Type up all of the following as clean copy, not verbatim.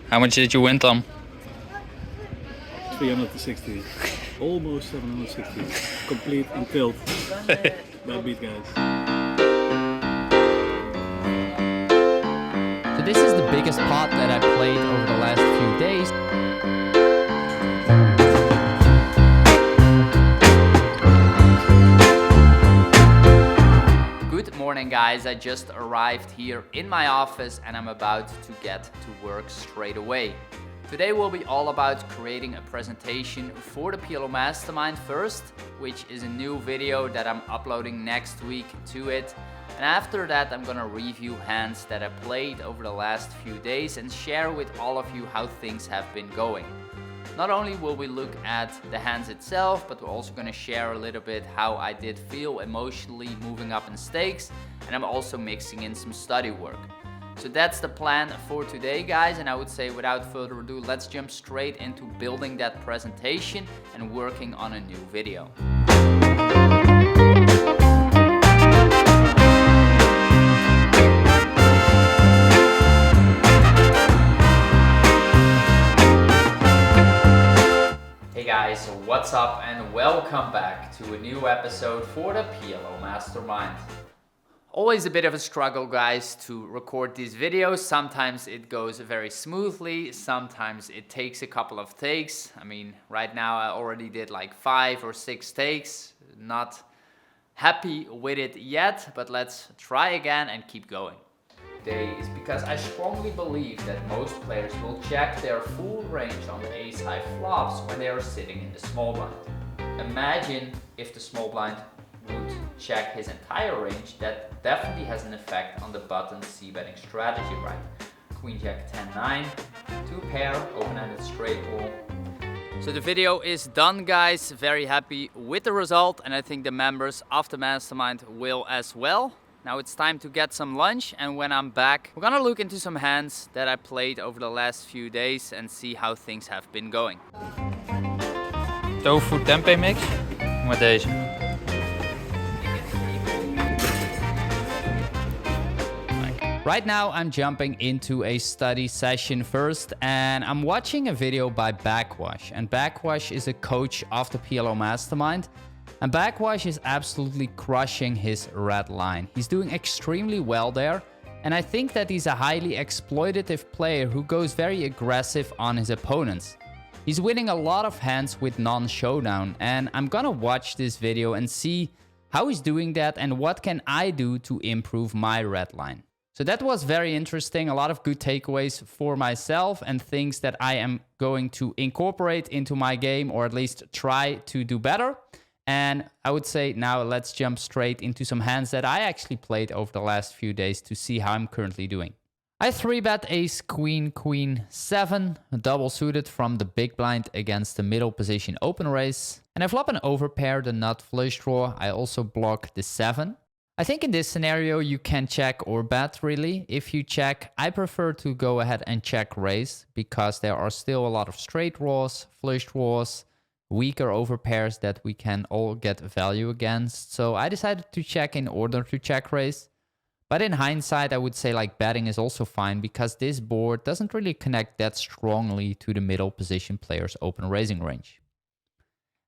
How much did you win, Tom? 360. Almost 760. Complete and tilt. Bad beat, guys. So this is the biggest pot that I played over the last few days. Good morning, guys. I just arrived here in my office and I'm about to get to work straight away. Today will be all about creating a presentation for the PLO Mastermind first, which is a new video that I'm uploading next week to it. And after that, I'm gonna review hands that I played over the last few days and share with all of you how things have been going. Not only will we look at the hands itself, but we're also gonna share a little bit how I did feel emotionally moving up in stakes, and I'm also mixing in some study work. So that's the plan for today, guys, and I would say without further ado, let's jump straight into building that presentation and working on a new video. Hey guys, what's up and welcome back to a new episode for the PLO Mastermind. Always a bit of a struggle, guys, to record these videos. Sometimes it goes very smoothly, sometimes it takes a couple of takes. I mean, right now I already did like 5 or 6 takes. Not happy with it yet, but let's try again and keep going. Today is because I strongly believe that most players will check their full range on ace-high flops when they are sitting in the small blind. Imagine if the small blind would check his entire range. That definitely has an effect on the button c-betting strategy, right? Queen Jack 10-9, 2 pair, open-ended straight wall. So the video is done, guys. Very happy with the result, and I think the members of the Mastermind will as well. Now it's time to get some lunch, and when I'm back, we're gonna look into some hands that I played over the last few days and see how things have been going. Tofu tempeh mix met deze. Right now I'm jumping into a study session first, and I'm watching a video by Backwash. And Backwash is a coach of the PLO Mastermind. And Backwash is absolutely crushing his red line. He's doing extremely well there. And I think that he's a highly exploitative player who goes very aggressive on his opponents. He's winning a lot of hands with non-showdown. And I'm gonna watch this video and see how he's doing that and what can I do to improve my red line. So that was very interesting, a lot of good takeaways for myself and things that I am going to incorporate into my game, or at least try to do better. And I would say now let's jump straight into some hands that I actually played over the last few days to see how I'm currently doing. I 3-bet ace, queen, queen, 7, double suited from the big blind against the middle position open raise. And I flop an overpair, the nut flush draw. I also block the 7. I think in this scenario you can check or bet really. If you check, I prefer to go ahead and check raise because there are still a lot of straight draws, flush draws, weaker overpairs that we can all get value against. So I decided to check in order to check raise. But in hindsight, I would say like betting is also fine because this board doesn't really connect that strongly to the middle position player's open raising range.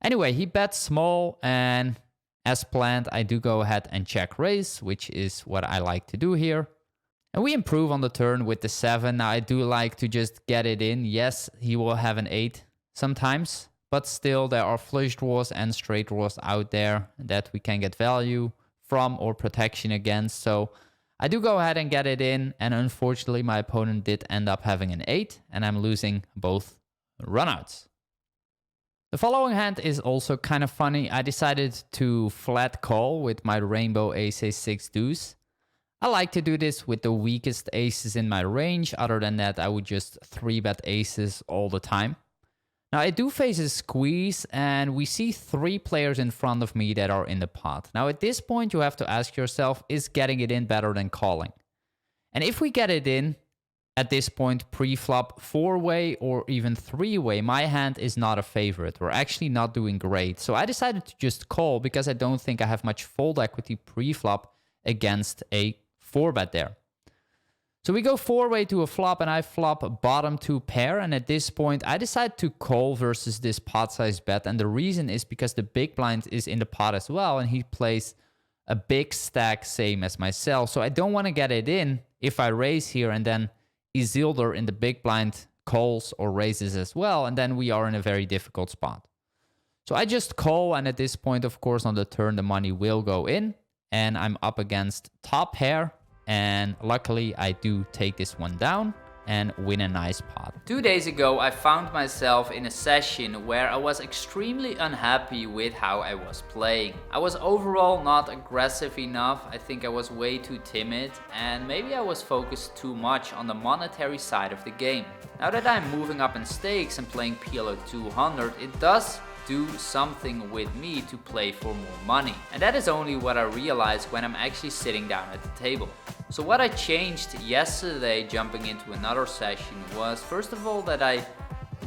Anyway, he bets small, and as planned, I do go ahead and check raise, which is what I like to do here. And we improve on the turn with the 7. Now I do like to just get it in. Yes, he will have an 8 sometimes, but still there are flush draws and straight draws out there that we can get value from or protection against. So I do go ahead and get it in, and unfortunately my opponent did end up having an 8 and I'm losing both runouts. The following hand is also kind of funny. I decided to flat call with my rainbow ace-6 deuce. I like to do this with the weakest aces in my range. Other than that, I would just 3-bet aces all the time. Now I do face a squeeze, and we see 3 players in front of me that are in the pot. Now at this point you have to ask yourself, is getting it in better than calling? And if we get it in, at this point, pre-flop 4-way or even 3-way, my hand is not a favorite. We're actually not doing great. So I decided to just call because I don't think I have much fold equity pre-flop against a 4-bet there. So we go 4-way to a flop, and I flop bottom 2 pair. And at this point, I decide to call versus this pot size bet. And the reason is because the big blind is in the pot as well, and he plays a big stack, same as myself. So I don't want to get it in if I raise here, and then Isildur in the big blind calls or raises as well, and then we are in a very difficult spot. So I just call, and at this point, of course, on the turn, the money will go in, and I'm up against top pair. And luckily, I do take this one down and win a nice pot. 2 days ago, I found myself in a session where I was extremely unhappy with how I was playing. I was overall not aggressive enough. I think I was way too timid, and maybe I was focused too much on the monetary side of the game. Now that I'm moving up in stakes and playing PLO 200, it does do something with me to play for more money. And that is only what I realize when I'm actually sitting down at the table. So what I changed yesterday jumping into another session was, first of all, that I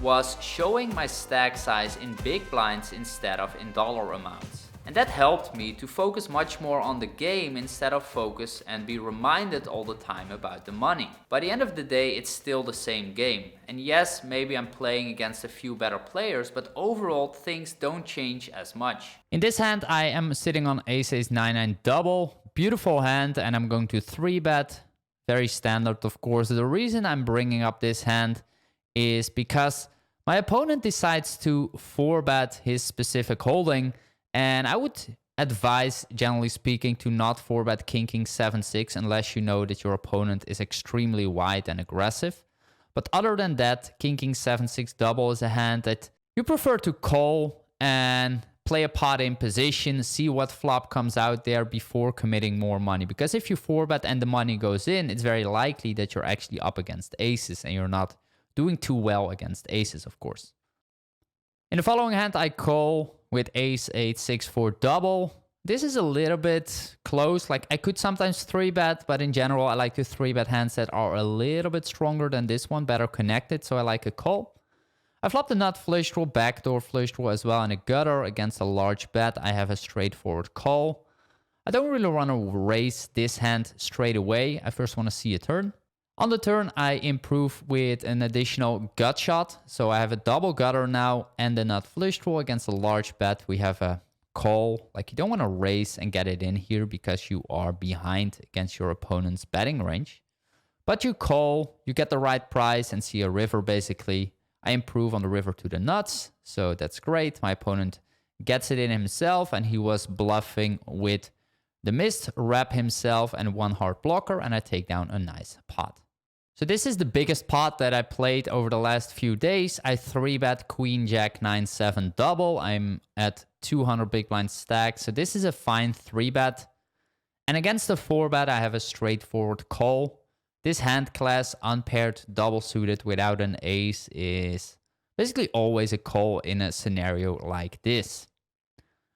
was showing my stack size in big blinds instead of in dollar amounts. And that helped me to focus much more on the game instead of focus and be reminded all the time about the money. By the end of the day, it's still the same game. And yes, maybe I'm playing against a few better players, but overall things don't change as much. In this hand, I am sitting on ace-ace 9-9 double. Beautiful hand, and I'm going to 3-bet. Very standard, of course. The reason I'm bringing up this hand is because my opponent decides to 4-bet his specific holding. And I would advise, generally speaking, to not 4-bet king 7-6 unless you know that your opponent is extremely wide and aggressive. But other than that, king 7-6 double is a hand that you prefer to call and play a pot in position, see what flop comes out there before committing more money. Because if you 4-bet and the money goes in, it's very likely that you're actually up against aces and you're not doing too well against aces, of course. In the following hand, I call with ace-8 6-4 double. This is a little bit close. Like, I could sometimes 3-bet, but in general, I like to 3-bet hands that are a little bit stronger than this one, better connected, so I like a call. I flopped a nut flush draw, backdoor flush draw as well, and a gutter against a large bet. I have a straightforward call. I don't really want to raise this hand straight away. I first want to see a turn. On the turn, I improve with an additional gut shot. So I have a double gutter now and a nut flush draw against a large bet. We have a call. Like, you don't want to raise and get it in here because you are behind against your opponent's betting range. But you call, you get the right price and see a river basically. I improve on the river to the nuts. So that's great. My opponent gets it in himself, and he was bluffing with the missed rep himself and one hard blocker, and I take down a nice pot. So this is the biggest pot that I played over the last few days. I 3-bet queen jack 9-7 double. I'm at 200 big blind stack. So this is a fine 3-bet. And against the 4-bet, I have a straightforward call. This hand class, unpaired, double suited without an ace, is basically always a call in a scenario like this.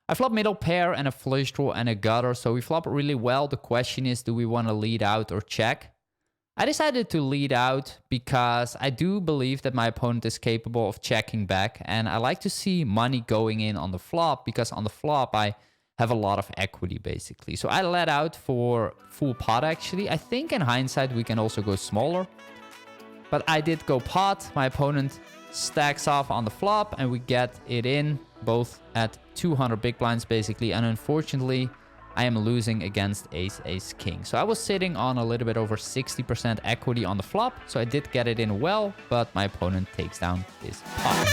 I flop middle pair and a flush draw and a gutter. So we flop really well. The question is, do we want to lead out or check? I decided to lead out because I do believe that my opponent is capable of checking back, and I like to see money going in on the flop because on the flop I have a lot of equity basically. So I led out for full pot actually. I think in hindsight we can also go smaller, but I did go pot. My opponent stacks off on the flop and we get it in both at 200 big blinds basically, and unfortunately I am losing against ace-ace-king. So I was sitting on a little bit over 60% equity on the flop. So I did get it in well, but my opponent takes down his pot.